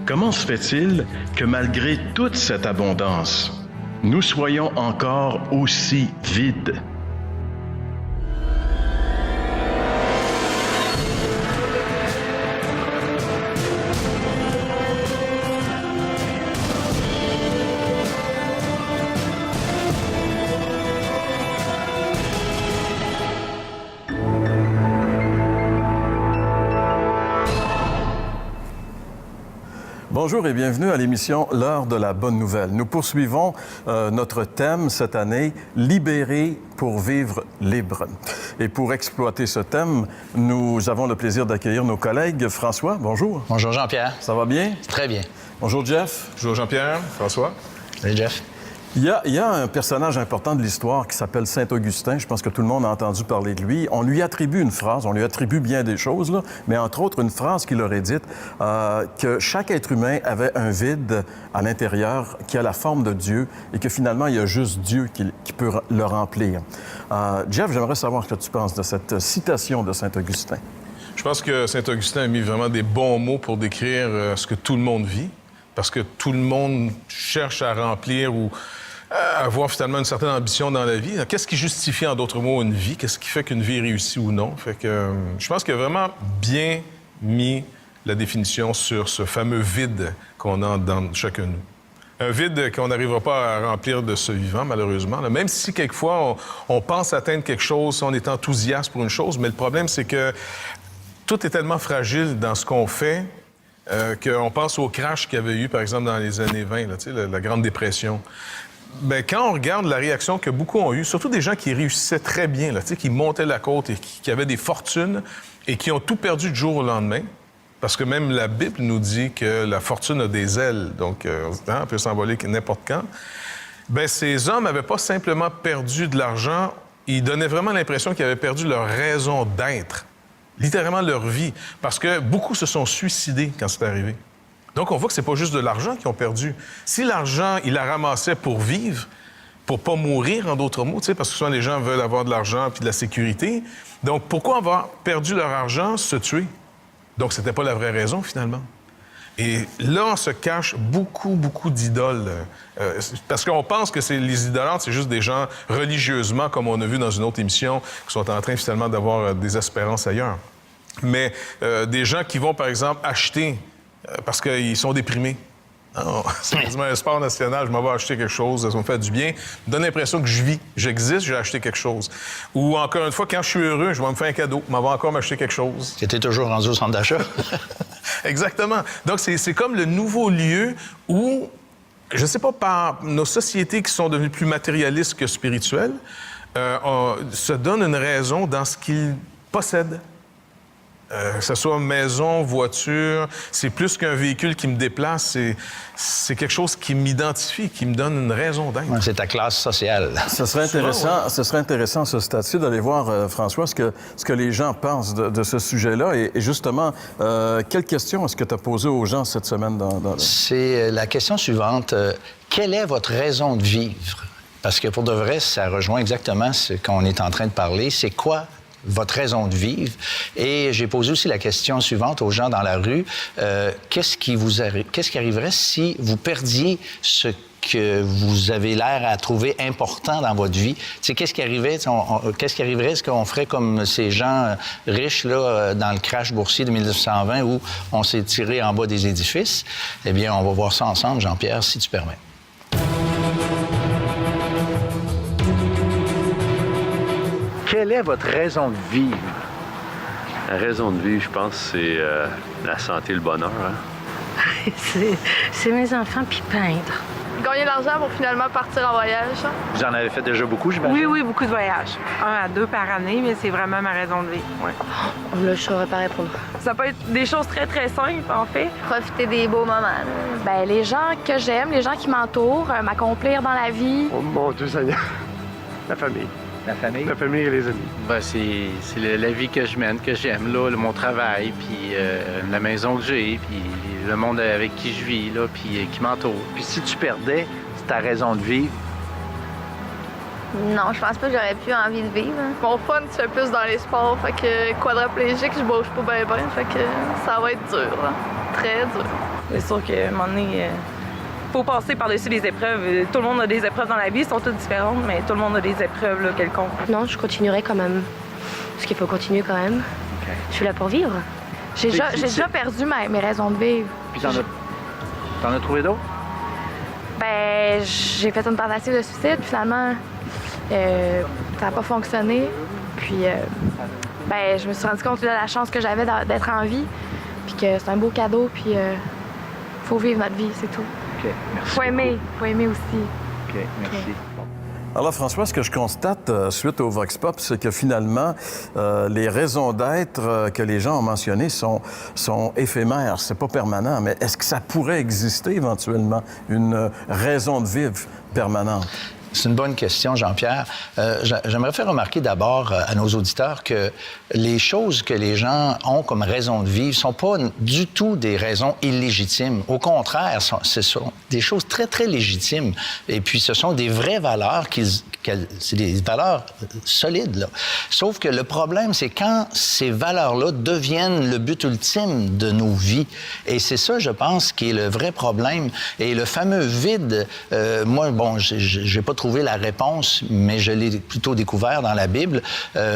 Comment se fait-il que malgré toute cette abondance, nous soyons encore aussi vides? Bonjour et bienvenue à l'émission L'heure de la bonne nouvelle. Nous poursuivons notre thème cette année, Libérer pour vivre libre. Et pour exploiter ce thème, nous avons le plaisir d'accueillir nos collègues. François, bonjour. Bonjour Jean-Pierre. Ça va bien? Très bien. Bonjour Jeff. Bonjour Jean-Pierre. François. Salut Jeff. Il y a un personnage important de l'histoire qui s'appelle Saint-Augustin. Je pense que tout le monde a entendu parler de lui. On lui attribue une phrase, on lui attribue bien des choses, là, mais entre autres une phrase qu'il aurait dite que chaque être humain avait un vide à l'intérieur qui a la forme de Dieu et que finalement, il y a juste Dieu qui peut le remplir. Jeff, j'aimerais savoir ce que tu penses de cette citation de Saint-Augustin. Je pense que Saint-Augustin a mis vraiment des bons mots pour décrire ce que tout le monde vit, parce que tout le monde cherche à remplir ou à avoir finalement une certaine ambition dans la vie. Qu'est-ce qui justifie, en d'autres mots, une vie? Qu'est-ce qui fait qu'une vie est réussie ou non? Fait que je pense qu'il a vraiment bien mis la définition sur ce fameux vide qu'on a dans chacun de nous. Un vide qu'on n'arrivera pas à remplir de ce vivant, malheureusement. Même si, quelquefois, on pense atteindre quelque chose, on est enthousiaste pour une chose, mais le problème, c'est que tout est tellement fragile dans ce qu'on fait qu'on pense au crash qu'il y avait eu, par exemple, dans les années 20, là, la Grande Dépression. Bien, quand on regarde la réaction que beaucoup ont eue, surtout des gens qui réussissaient très bien, là, qui montaient la côte et qui avaient des fortunes et qui ont tout perdu du jour au lendemain, parce que même la Bible nous dit que la fortune a des ailes, donc on peut s'envoler n'importe quand. Bien, ces hommes n'avaient pas simplement perdu de l'argent, ils donnaient vraiment l'impression qu'ils avaient perdu leur raison d'être, littéralement leur vie, parce que beaucoup se sont suicidés quand c'est arrivé. Donc, on voit que c'est pas juste de l'argent qu'ils ont perdu. Si l'argent, ils la ramassaient pour vivre, pour pas mourir, en d'autres mots, parce que souvent les gens veulent avoir de l'argent puis de la sécurité. Donc, pourquoi avoir perdu leur argent, se tuer? Donc, c'était pas la vraie raison, finalement. Et là, on se cache beaucoup d'idoles. Parce qu'on pense que les idolâtres, c'est juste des gens religieusement, comme on a vu dans une autre émission, qui sont en train, finalement, d'avoir des espérances ailleurs. Mais des gens qui vont, par exemple, acheter parce qu'ils sont déprimés. C'est quasiment un sport national, je m'en vais acheter quelque chose, ça me fait du bien. Me donne l'impression que je vis, j'existe, j'ai acheté quelque chose. Ou encore une fois, quand je suis heureux, je vais me faire un cadeau, je m'en vais encore m'acheter quelque chose. Tu étais toujours rendu au centre d'achat. Exactement. Donc, c'est comme le nouveau lieu où, je ne sais pas, par nos sociétés qui sont devenues plus matérialistes que spirituelles, se donnent une raison dans ce qu'ils possèdent. Que ce soit maison, voiture, c'est plus qu'un véhicule qui me déplace, c'est quelque chose qui m'identifie, qui me donne une raison d'être. C'est ta classe sociale. Ce serait intéressant, ce stade-ci, d'aller voir, François, ce que les gens pensent de ce sujet-là. Et justement, quelle question est-ce que tu as posée aux gens cette semaine? C'est la question suivante. Quelle est votre raison de vivre? Parce que pour de vrai, ça rejoint exactement ce qu'on est en train de parler. C'est quoi votre raison de vivre? Et j'ai posé aussi la question suivante aux gens dans la rue. Qu'est-ce qui arriverait si vous perdiez ce que vous avez l'air à trouver important dans votre vie? Qu'est-ce qui arriverait? Est-ce qu'on ferait comme ces gens riches là, dans le crash boursier de 1920 où on s'est tiré en bas des édifices? Eh bien, on va voir ça ensemble, Jean-Pierre, si tu permets. Quelle est votre raison de vivre? La raison de vivre, je pense, c'est la santé et le bonheur. Hein? c'est mes enfants puis peindre. Gagner de l'argent pour finalement partir en voyage. Vous en avez fait déjà beaucoup, j'imagine? Oui, beaucoup de voyages. 1 à 2 par année, mais c'est vraiment ma raison de vivre. Ouais. Oh, là, je saurais pas répondre. Ça peut être des choses très simples, en fait. Profiter des beaux moments. Bien, les gens que j'aime, les gens qui m'entourent, m'accomplir dans la vie. Oh mon Dieu Seigneur! La famille. La famille? La famille et les amis. Ben, c'est la vie que je mène, que j'aime, là, mon travail, puis la maison que j'ai, puis le monde avec qui je vis, là, puis qui m'entoure. Puis si tu perdais ta raison de vivre? Non, je pense pas que j'aurais plus envie de vivre. Mon fun, c'est plus dans les sports, fait que quadriplégique, je bouge pas bien, fait que ça va être dur, là. Très dur. C'est sûr qu'à un moment donné, faut passer par-dessus les épreuves. Tout le monde a des épreuves dans la vie, elles sont toutes différentes, mais tout le monde a des épreuves là, quelconques. Non, je continuerai quand même. Parce qu'il faut continuer quand même. OK. Je suis là pour vivre. J'ai déjà perdu mes raisons de vivre. Puis t'en as trouvé d'autres? Ben, j'ai fait une tentative de suicide, finalement, ça n'a pas fonctionné. Puis, ben, je me suis rendu compte de la chance que j'avais d'être en vie, puis que c'est un beau cadeau, puis faut vivre notre vie, c'est tout. OK, merci. Faut aimer aussi. OK, merci. Alors, François, ce que je constate suite au Vox Pop, c'est que finalement, les raisons d'être que les gens ont mentionnées sont éphémères. C'est pas permanent, mais est-ce que ça pourrait exister éventuellement, une raison de vivre permanente? C'est une bonne question, Jean-Pierre. J'aimerais faire remarquer d'abord à nos auditeurs que les choses que les gens ont comme raison de vivre ne sont pas du tout des raisons illégitimes. Au contraire, ce sont des choses très, très légitimes. Et puis, ce sont des vraies valeurs c'est des valeurs solides, là. Sauf que le problème, c'est quand ces valeurs-là deviennent le but ultime de nos vies. Et c'est ça, je pense, qui est le vrai problème. Et le fameux vide, moi, bon, j'ai pas trouvé la réponse, mais je l'ai plutôt découvert dans la Bible.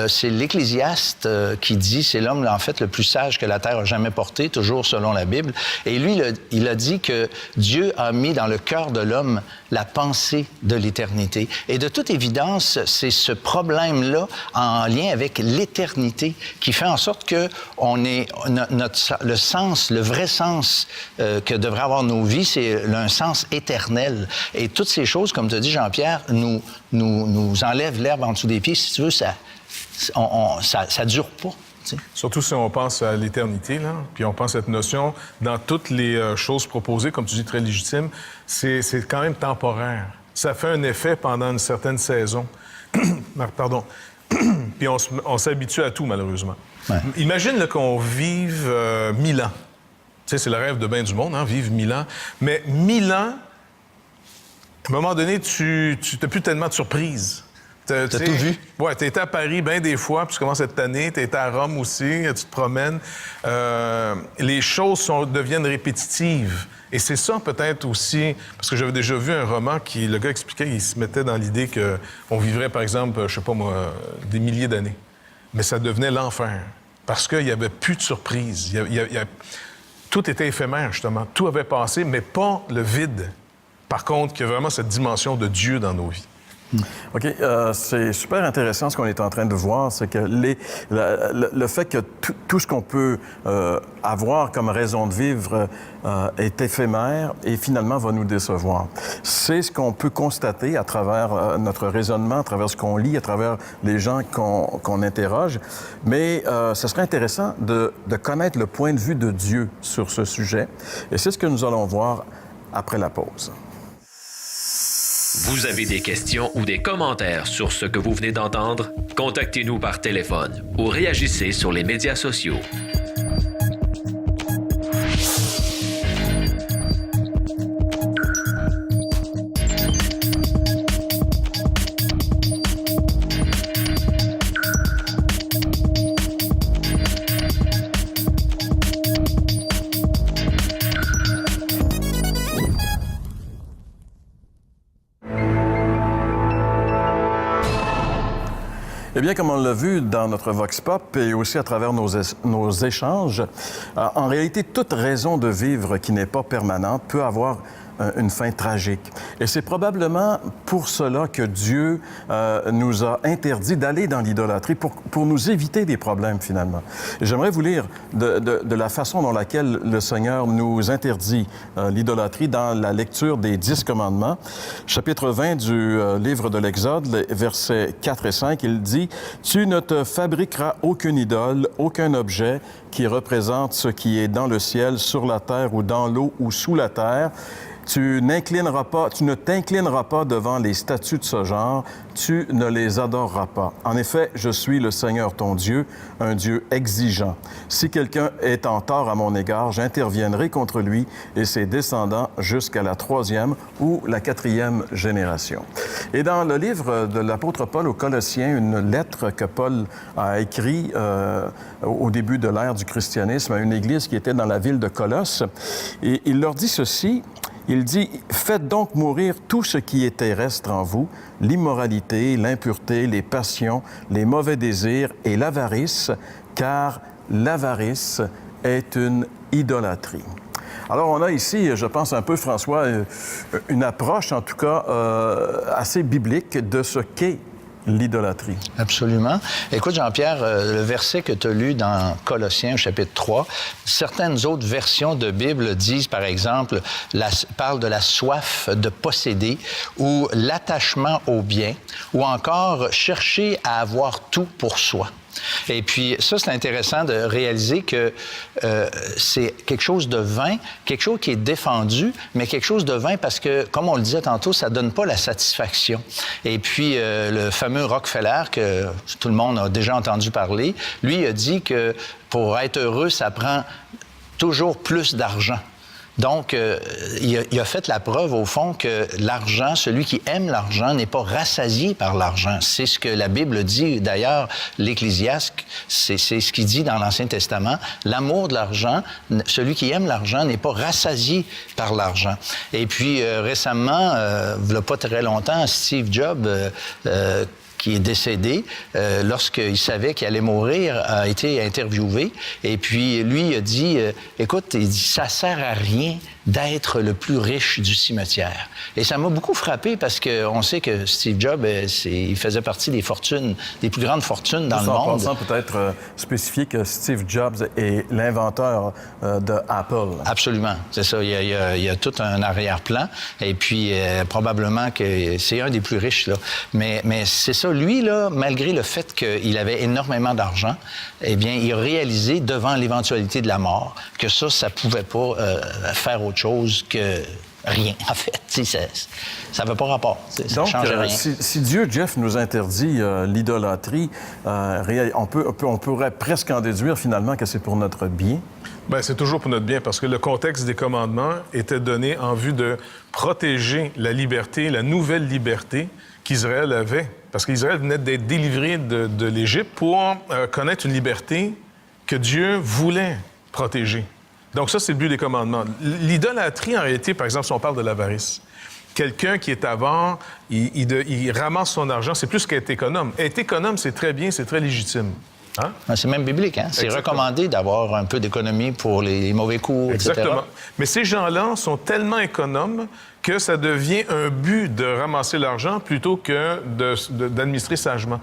C'est l'Ecclésiaste qui dit, c'est l'homme, en fait, le plus sage que la terre a jamais porté, toujours selon la Bible. Et lui, il a dit que Dieu a mis dans le cœur de l'homme la pensée de l'éternité. Et de toute évidence, c'est ce problème-là en lien avec l'éternité qui fait en sorte que le sens, le vrai sens que devraient avoir nos vies, c'est un sens éternel. Et toutes ces choses, comme tu as dit, Jean-Pierre, nous enlèvent l'herbe en dessous des pieds. Si tu veux, ça dure pas. T'sais. Surtout si on pense à l'éternité, là, puis on pense à cette notion, dans toutes les choses proposées, comme tu dis, très légitimes, c'est quand même temporaire. Ça fait un effet pendant une certaine saison. Pardon. Puis on s'habitue à tout, malheureusement. Ouais. Imagine qu'on vive 1000 ans. Tu sais, c'est le rêve de bien du monde, hein, vivre 1000 ans. Mais 1000 ans, à un moment donné, tu n'as plus tellement de surprises. T'as tout vu? Oui, tu étais à Paris bien des fois, puis tu commences cette année. Tu étais à Rome aussi, tu te promènes. Les choses deviennent répétitives. Et c'est ça peut-être aussi, parce que j'avais déjà vu un roman qui, le gars expliquait, il se mettait dans l'idée qu'on vivrait, par exemple, je sais pas moi, des milliers d'années. Mais ça devenait l'enfer, parce qu'il n'y avait plus de surprises. Tout était éphémère, justement. Tout avait passé, mais pas le vide. Par contre, qu'il y a vraiment cette dimension de Dieu dans nos vies. OK. C'est super intéressant ce qu'on est en train de voir, c'est que le fait que tout ce qu'on peut avoir comme raison de vivre est éphémère et finalement va nous décevoir. C'est ce qu'on peut constater à travers notre raisonnement, à travers ce qu'on lit, à travers les gens qu'on interroge. Mais ce serait intéressant de connaître le point de vue de Dieu sur ce sujet. Et c'est ce que nous allons voir après la pause. Vous avez des questions ou des commentaires sur ce que vous venez d'entendre? Contactez-nous par téléphone ou réagissez sur les médias sociaux. Eh bien, comme on l'a vu dans notre Vox Pop et aussi à travers nos échanges, en réalité, toute raison de vivre qui n'est pas permanente peut avoir une fin tragique. Et c'est probablement pour cela que Dieu nous a interdit d'aller dans l'idolâtrie, pour nous éviter des problèmes, finalement. Et j'aimerais vous lire de la façon dont laquelle le Seigneur nous interdit l'idolâtrie dans la lecture des 10 commandements. Chapitre 20 du livre de l'Exode, versets 4 et 5, il dit « Tu ne te fabriqueras aucune idole, aucun objet qui représente ce qui est dans le ciel, sur la terre ou dans l'eau ou sous la terre. » Tu ne t'inclineras pas devant les statues de ce genre, tu ne les adoreras pas. En effet, je suis le Seigneur ton Dieu, un Dieu exigeant. Si quelqu'un est en tort à mon égard, j'interviendrai contre lui et ses descendants jusqu'à la 3e ou la 4e génération. Et dans le livre de l'apôtre Paul aux Colossiens, une lettre que Paul a écrite au début de l'ère du christianisme à une église qui était dans la ville de Colosse, et il leur dit ceci. Il dit « Faites donc mourir tout ce qui est terrestre en vous, l'immoralité, l'impureté, les passions, les mauvais désirs et l'avarice, car l'avarice est une idolâtrie. » Alors, on a ici, je pense un peu, François, une approche, en tout cas, assez biblique de ce qu'est l'idolâtrie. Absolument. Écoute, Jean-Pierre, le verset que tu as lu dans Colossiens, chapitre 3, certaines autres versions de Bible disent, par exemple, parlent de la soif de posséder ou l'attachement au bien ou encore chercher à avoir tout pour soi. Et puis, ça, c'est intéressant de réaliser que c'est quelque chose de vain, quelque chose qui est défendu, mais quelque chose de vain parce que, comme on le disait tantôt, ça donne pas la satisfaction. Et puis, le fameux Rockefeller, que tout le monde a déjà entendu parler, lui a dit que pour être heureux, ça prend toujours plus d'argent. Donc, il a fait la preuve, au fond, que l'argent, celui qui aime l'argent, n'est pas rassasié par l'argent. C'est ce que la Bible dit. D'ailleurs, l'Ecclésiaste, c'est ce qu'il dit dans l'Ancien Testament. L'amour de l'argent, celui qui aime l'argent n'est pas rassasié par l'argent. Et puis, récemment, il n'y a pas très longtemps, Steve Jobs, qui est décédé, lorsqu'il savait qu'il allait mourir, a été interviewé. Et puis, lui, il a dit, écoute, il dit, ça sert à rien d'être le plus riche du cimetière. Et ça m'a beaucoup frappé parce qu'on sait que Steve Jobs, il faisait partie des fortunes, des plus grandes fortunes dans le monde. En passant, peut-être spécifier que Steve Jobs est l'inventeur de Apple. Absolument, c'est ça. Il y a tout un arrière-plan. Et puis, probablement que c'est un des plus riches, là. Mais c'est ça. Lui, là, malgré le fait qu'il avait énormément d'argent, eh bien, il a réalisé, devant l'éventualité de la mort, que ça pouvait pas faire autre chose que rien, en fait. Ça n'avait pas rapport. Ça ne changeait rien. Si Dieu, Jeff, nous interdit l'idolâtrie, on pourrait presque en déduire finalement que c'est pour notre bien. Bien, c'est toujours pour notre bien, parce que le contexte des commandements était donné en vue de protéger la liberté, la nouvelle liberté qu'Israël avait. Parce qu'Israël venait d'être délivré de l'Égypte pour connaître une liberté que Dieu voulait protéger. Donc ça, c'est le but des commandements. L'idolâtrie, en réalité, par exemple, si on parle de l'avarice, quelqu'un qui est avare, il ramasse son argent, c'est plus qu'être économe. Être économe, c'est très bien, c'est très légitime. Hein? C'est même biblique, hein? C'est recommandé d'avoir un peu d'économie pour les mauvais coups, etc. Exactement. Mais ces gens-là sont tellement économes que ça devient un but de ramasser l'argent plutôt que d'administrer sagement.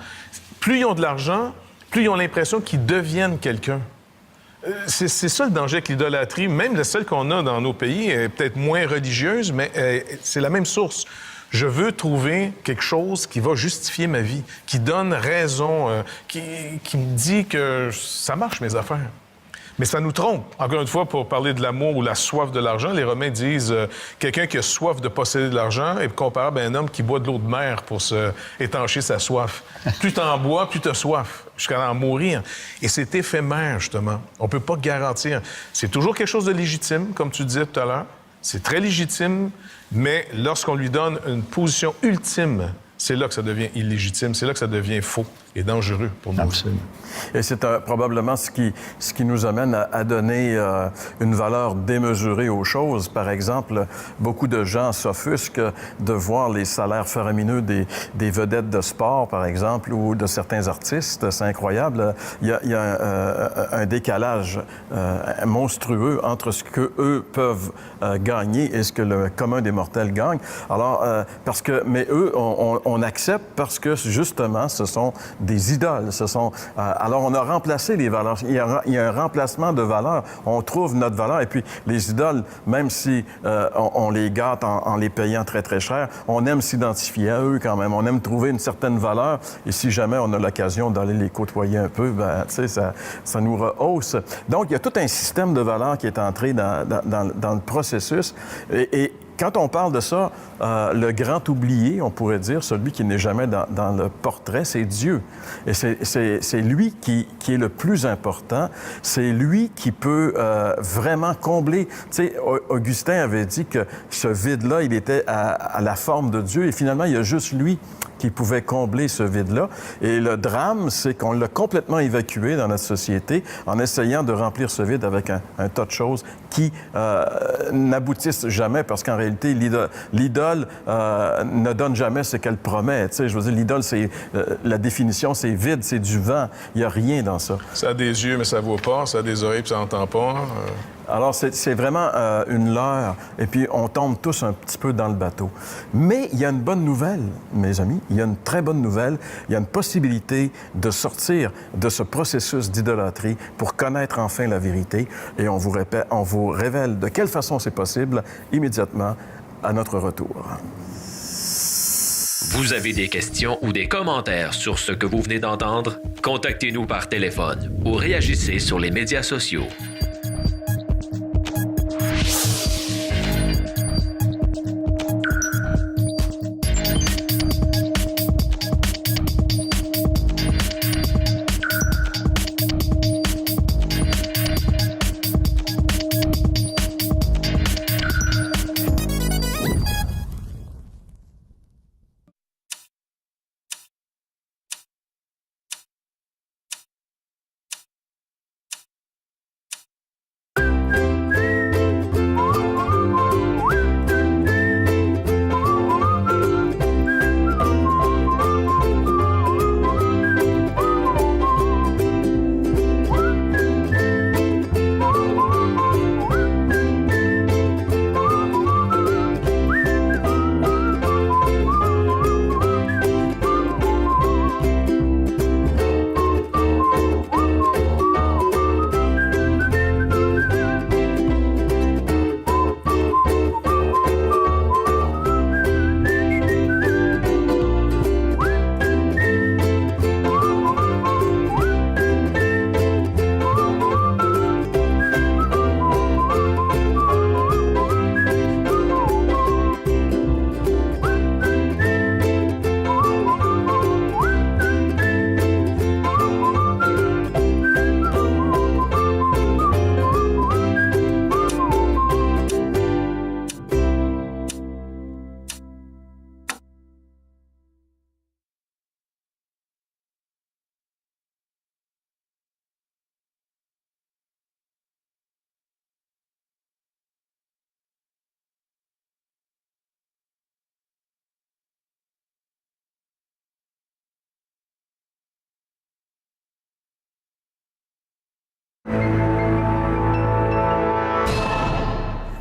Plus ils ont de l'argent, plus ils ont l'impression qu'ils deviennent quelqu'un. C'est ça le danger avec l'idolâtrie. Même la seule qu'on a dans nos pays est peut-être moins religieuse, mais c'est la même source. Je veux trouver quelque chose qui va justifier ma vie, qui donne raison, qui me dit que ça marche, mes affaires. Mais ça nous trompe. Encore une fois, pour parler de l'amour ou la soif de l'argent, les Romains disent quelqu'un qui a soif de posséder de l'argent est comparable à un homme qui boit de l'eau de mer pour étancher sa soif. Plus t'en bois, plus t'as soif, jusqu'à en mourir. Et c'est éphémère, justement. On peut pas garantir. C'est toujours quelque chose de légitime, comme tu disais tout à l'heure. C'est très légitime, mais lorsqu'on lui donne une position ultime, c'est là que ça devient illégitime, c'est là que ça devient faux et dangereux pour nous. Absolument. Et c'est probablement ce qui nous amène à donner une valeur démesurée aux choses. Par exemple, beaucoup de gens s'offusquent de voir les salaires faramineux des vedettes de sport, par exemple, ou de certains artistes. C'est incroyable. Il y a un décalage monstrueux entre ce qu'eux peuvent gagner et ce que le commun des mortels gagne. Alors, mais eux, on accepte parce que, justement, ce sont des idoles. Alors, on a remplacé les valeurs. Il y a un remplacement de valeurs. On trouve notre valeur. Et puis, les idoles, même si on les gâte en les payant très, très cher, on aime s'identifier à eux quand même. On aime trouver une certaine valeur. Et si jamais on a l'occasion d'aller les côtoyer un peu, ben, tu sais, ça nous rehausse. Donc, il y a tout un système de valeurs qui est entré dans le processus. Et quand on parle de ça, le grand oublié, on pourrait dire, celui qui n'est jamais dans le portrait, c'est Dieu. Et c'est lui qui est le plus important. C'est lui qui peut vraiment combler. Tu sais, Augustin avait dit que ce vide-là, il était à la forme de Dieu. Et finalement, il y a juste lui qui pouvait combler ce vide-là. Et le drame, c'est qu'on l'a complètement évacué dans notre société en essayant de remplir ce vide avec un tas de choses qui n'aboutissent jamais, parce qu'en réalité, l'idole ne donne jamais ce qu'elle promet. Tu sais, je veux dire, l'idole, c'est la définition, c'est vide, c'est du vent. Il n'y a rien dans ça. Ça a des yeux, mais ça ne voit pas. Ça a des oreilles, puis ça n'entend pas. Alors, c'est vraiment une leurre, et puis on tombe tous un petit peu dans le bateau. Mais il y a une bonne nouvelle, mes amis, il y a une très bonne nouvelle. Il y a une possibilité de sortir de ce processus d'idolâtrie pour connaître enfin la vérité, et on vous révèle de quelle façon c'est possible immédiatement à notre retour. Vous avez des questions ou des commentaires sur ce que vous venez d'entendre? Contactez-nous par téléphone ou réagissez sur les médias sociaux.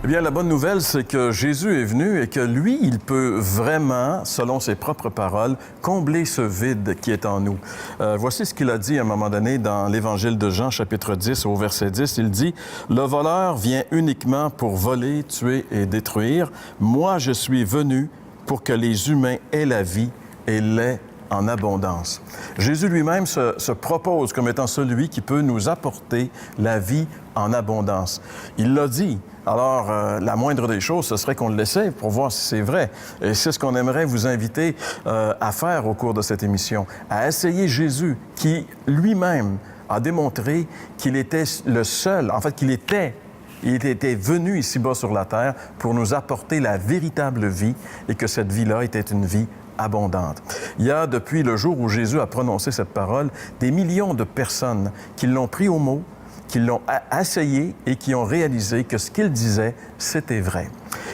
Eh bien, la bonne nouvelle, c'est que Jésus est venu et que lui, il peut vraiment, selon ses propres paroles, combler ce vide qui est en nous. Voici ce qu'il a dit à un moment donné dans l'Évangile de Jean, chapitre 10, au verset 10. Il dit « Le voleur vient uniquement pour voler, tuer et détruire. Moi, je suis venu pour que les humains aient la vie et l'aient en abondance. » Jésus lui-même se propose comme étant celui qui peut nous apporter la vie en abondance. Il l'a dit. Alors, la moindre des choses, ce serait qu'on l'essaie pour voir si c'est vrai. Et c'est ce qu'on aimerait vous inviter à faire au cours de cette émission, à essayer Jésus, qui lui-même a démontré qu'il était le seul, en fait, qu'il était Il était venu ici-bas sur la terre pour nous apporter la véritable vie et que cette vie-là était une vie abondante. Il y a, depuis le jour où Jésus a prononcé cette parole, des millions de personnes qui l'ont pris au mot, qui l'ont essayé et qui ont réalisé que ce qu'il disait, c'était vrai.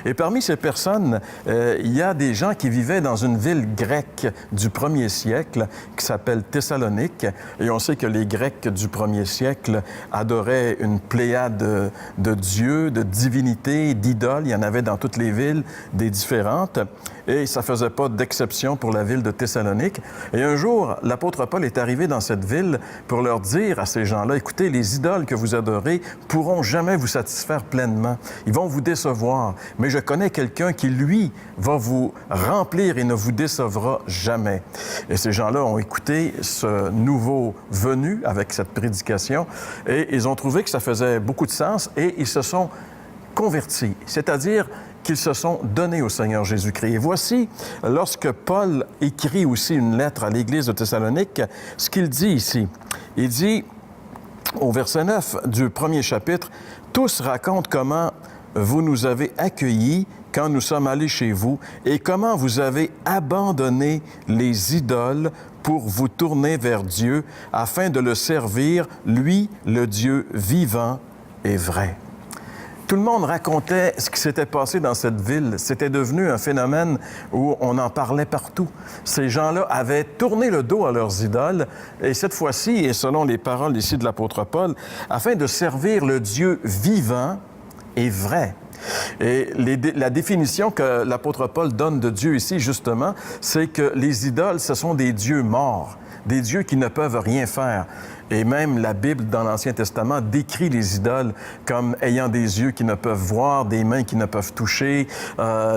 Et parmi ces personnes, il y a des gens qui vivaient dans une ville grecque du 1er siècle qui s'appelle Thessalonique. Et on sait que les Grecs du 1er siècle adoraient une pléiade de dieux, de divinités, d'idoles. Il y en avait dans toutes les villes, des différentes. Et ça ne faisait pas d'exception pour la ville de Thessalonique. Et un jour, l'apôtre Paul est arrivé dans cette ville pour leur dire à ces gens-là, écoutez, les idoles que vous adorez pourront jamais vous satisfaire pleinement. Ils vont vous décevoir. Mais je connais quelqu'un qui, lui, va vous remplir et ne vous décevra jamais. Et ces gens-là ont écouté ce nouveau venu avec cette prédication et ils ont trouvé que ça faisait beaucoup de sens et ils se sont convertis. C'est-à-dire, qu'ils se sont donnés au Seigneur Jésus-Christ. Et voici, lorsque Paul écrit aussi une lettre à l'Église de Thessalonique, ce qu'il dit ici. Il dit, au verset 9 du premier chapitre, « Tous racontent comment vous nous avez accueillis quand nous sommes allés chez vous et comment vous avez abandonné les idoles pour vous tourner vers Dieu afin de le servir, lui, le Dieu vivant et vrai. » Tout le monde racontait ce qui s'était passé dans cette ville. C'était devenu un phénomène où on en parlait partout. Ces gens-là avaient tourné le dos à leurs idoles, et cette fois-ci, et selon les paroles ici de l'apôtre Paul, afin de servir le Dieu vivant et vrai. Et la définition que l'apôtre Paul donne de Dieu ici, justement, c'est que les idoles, ce sont des dieux morts, des dieux qui ne peuvent rien faire. Et même la Bible, dans l'Ancien Testament, décrit les idoles comme ayant des yeux qui ne peuvent voir, des mains qui ne peuvent toucher,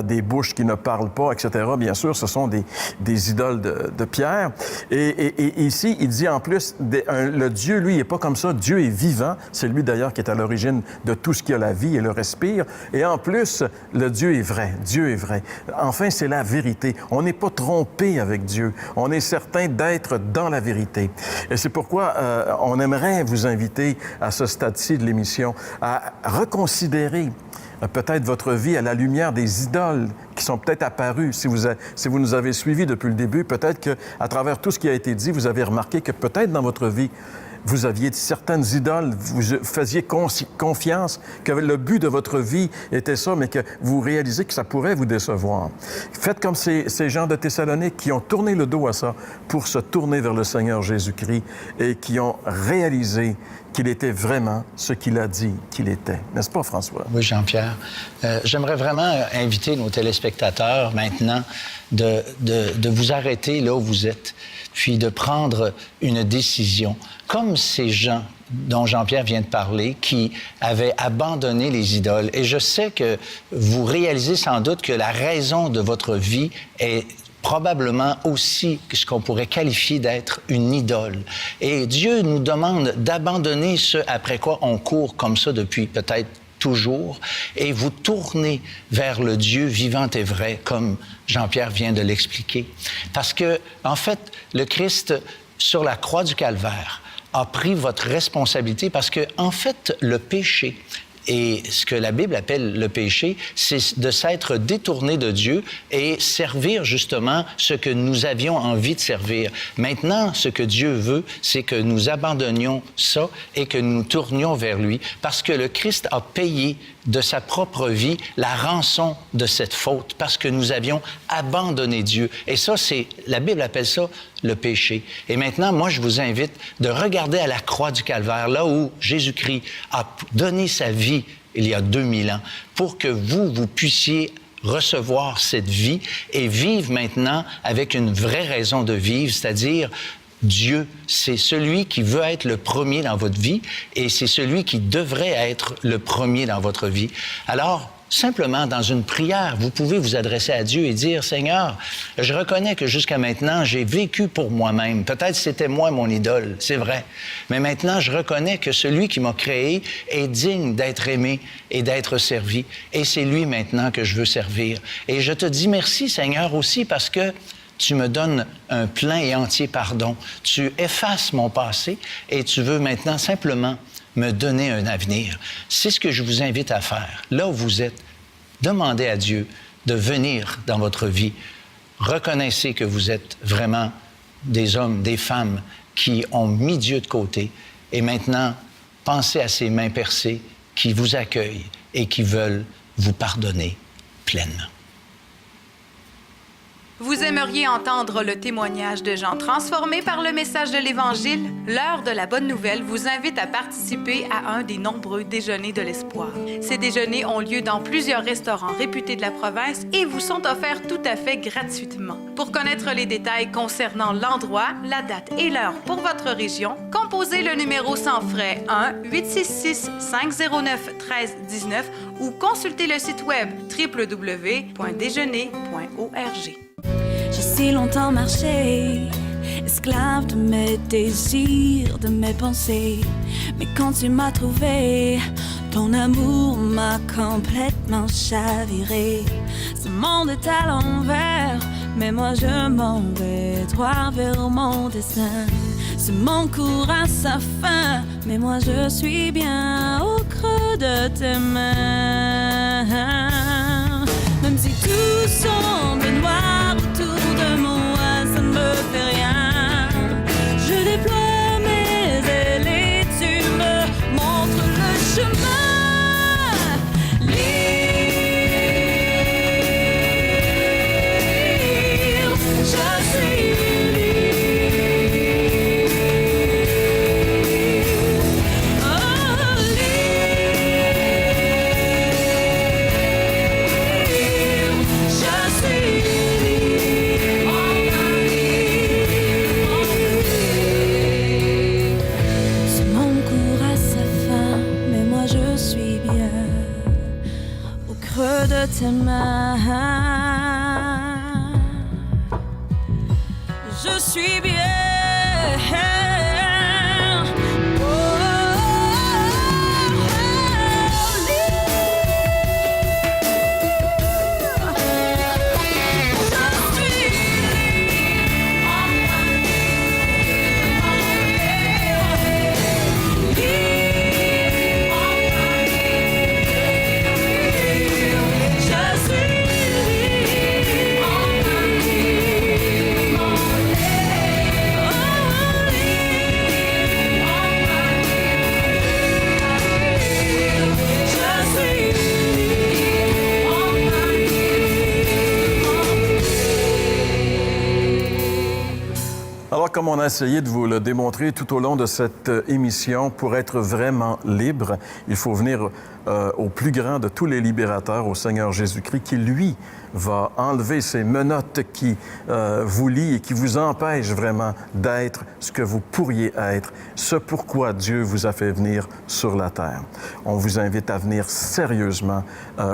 des bouches qui ne parlent pas, etc. Bien sûr, ce sont des idoles de pierre. Et ici, il dit en plus, le Dieu, lui, n'est pas comme ça. Dieu est vivant. C'est lui, d'ailleurs, qui est à l'origine de tout ce qui a la vie et le respire. Et en plus, le Dieu est vrai. Dieu est vrai. Enfin, c'est la vérité. On n'est pas trompé avec Dieu. On est certain d'être dans la vérité. Et c'est pourquoi on aimerait vous inviter à ce stade-ci de l'émission à reconsidérer peut-être votre vie à la lumière des idoles qui sont peut-être apparues. Si vous nous avez suivis depuis le début, peut-être qu'à travers tout ce qui a été dit, vous avez remarqué que peut-être dans votre vie, vous aviez certaines idoles, vous faisiez confiance que le but de votre vie était ça, mais que vous réalisez que ça pourrait vous décevoir. Faites comme ces gens de Thessalonique qui ont tourné le dos à ça pour se tourner vers le Seigneur Jésus-Christ et qui ont réalisé qu'il était vraiment ce qu'il a dit qu'il était. N'est-ce pas, François? Oui, Jean-Pierre. J'aimerais vraiment inviter nos téléspectateurs maintenant de vous arrêter là où vous êtes, puis de prendre une décision. Comme ces gens dont Jean-Pierre vient de parler, qui avaient abandonné les idoles. Et je sais que vous réalisez sans doute que la raison de votre vie est probablement aussi ce qu'on pourrait qualifier d'être une idole. Et Dieu nous demande d'abandonner ce après quoi on court comme ça depuis peut-être toujours, et vous tournez vers le Dieu vivant et vrai, comme Jean-Pierre vient de l'expliquer. Parce que, en fait, le Christ, sur la croix du Calvaire, a pris votre responsabilité parce que, en fait, le péché, et ce que la Bible appelle le péché, c'est de s'être détourné de Dieu et servir justement ce que nous avions envie de servir. Maintenant, ce que Dieu veut, c'est que nous abandonnions ça et que nous tournions vers lui, parce que le Christ a payé de sa propre vie la rançon de cette faute, parce que nous avions abandonné Dieu. Et ça, la Bible appelle ça le péché. Et maintenant, moi, je vous invite de regarder à la croix du Calvaire, là où Jésus-Christ a donné sa vie il y a 2000 ans, pour que vous puissiez recevoir cette vie et vivre maintenant avec une vraie raison de vivre, c'est-à-dire Dieu, c'est celui qui veut être le premier dans votre vie et c'est celui qui devrait être le premier dans votre vie. Alors, simplement, dans une prière, vous pouvez vous adresser à Dieu et dire, « Seigneur, je reconnais que jusqu'à maintenant, j'ai vécu pour moi-même. Peut-être c'était moi mon idole, c'est vrai. Mais maintenant, je reconnais que celui qui m'a créé est digne d'être aimé et d'être servi. Et c'est lui maintenant que je veux servir. Et je te dis merci, Seigneur, aussi parce que tu me donnes un plein et entier pardon. Tu effaces mon passé et tu veux maintenant simplement me donner un avenir. » C'est ce que je vous invite à faire. Là où vous êtes, demandez à Dieu de venir dans votre vie. Reconnaissez que vous êtes vraiment des hommes, des femmes qui ont mis Dieu de côté. Et maintenant, pensez à ces mains percées qui vous accueillent et qui veulent vous pardonner pleinement. Vous aimeriez entendre le témoignage de gens transformés par le message de l'Évangile? L'heure de la bonne nouvelle vous invite à participer à un des nombreux déjeuners de l'espoir. Ces déjeuners ont lieu dans plusieurs restaurants réputés de la province et vous sont offerts tout à fait gratuitement. Pour connaître les détails concernant l'endroit, la date et l'heure pour votre région, composez le numéro sans frais 1-866-509-1319 ou consultez le site web www.déjeuner.org. J'ai si longtemps marché esclave de mes désirs, de mes pensées. Mais quand tu m'as trouvé, ton amour m'a complètement chaviré. Ce monde est à l'envers, mais moi je m'en vais droit vers mon destin. Ce monde court à sa fin, mais moi je suis bien au creux de tes mains. Même si tout semble noir autour de moi, ça ne me fait rien. Je déploie mes ailes et tu me montres le chemin. Tes mains, je suis bien. Alors, comme on a essayé de vous le démontrer tout au long de cette émission, pour être vraiment libre, il faut venir au plus grand de tous les libérateurs, au Seigneur Jésus-Christ, qui, lui, va enlever ces menottes qui vous lient et qui vous empêchent vraiment d'être ce que vous pourriez être, ce pourquoi Dieu vous a fait venir sur la terre. On vous invite à venir sérieusement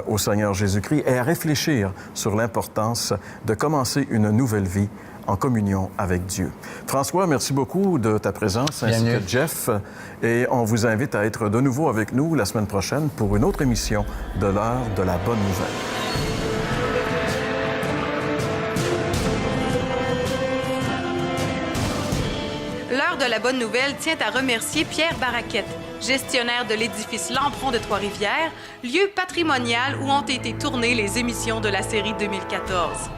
au Seigneur Jésus-Christ et à réfléchir sur l'importance de commencer une nouvelle vie en communion avec Dieu. François, merci beaucoup de ta présence, ainsi que Jeff. Et on vous invite à être de nouveau avec nous la semaine prochaine pour une autre émission de l'heure de la bonne nouvelle. L'heure de la bonne nouvelle tient à remercier Pierre Baraquette, gestionnaire de l'édifice Lampron de Trois-Rivières, lieu patrimonial où ont été tournées les émissions de la série 2014.